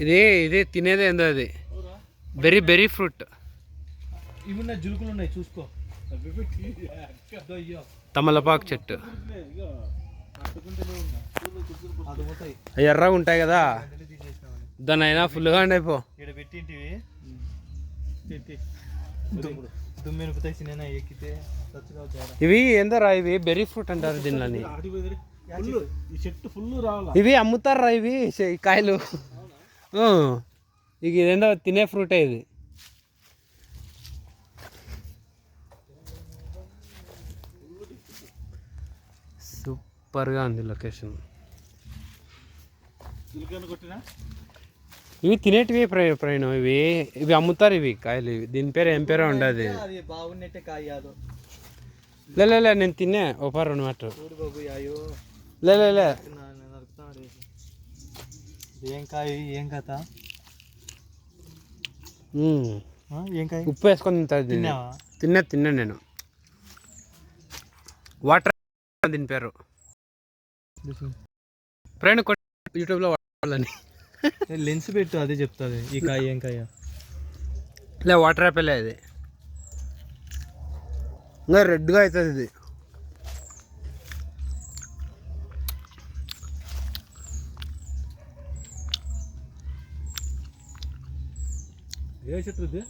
ఇది ఇది తినేది ఏందో అది బెర్రీ ఫ్రూట్. ఇవి జులుకులు ఉన్నాయి చూసుకో. తమలపాకు చెట్టు ఎర్రగా ఉంటాయి కదా, దాని అయినా ఫుల్గా ఉండైపో. ఇక్కడ పెట్టింటివి దుమ్మెనుకుతాయి చిన్న ఎక్కితే. ఇవి ఏందరా, ఇవి బెర్రీ ఫ్రూట్ అంటారు దీనిని. ఇవి అమ్ముతారా ఇవి కాయలు? ఇక ఇదేందో తినే ఫ్రూటే ఇది. సూపర్గా ఉంది లొకేషన్. ఇవి తినేటివి ప్రయాణం. ఇవి ఇవి అమ్ముతారు ఇవి కాయలు. దీని పేరు ఏం పేరో ఉండదు. బాగున్నట్టే కాయ లే నేను తిన్నా ఓ 2 మాటలు. లే ఏం కాయ ఏం కథ? ఏం కాయ? ఉప్పు వేసుకొని తిన్నా నేను. వాటర్ దీని పేరు. ప్రయాణం యూట్యూబ్లో వాడాలని లెన్స్ పెట్టు, అదే చెప్తుంది. ఈ కాయ ఏం కాయ? లే వాటర్ యాపిల్ ఇది. ఇంకా రెడ్గా అవుతుంది ఇది. ఏ చెట్టు ఇది?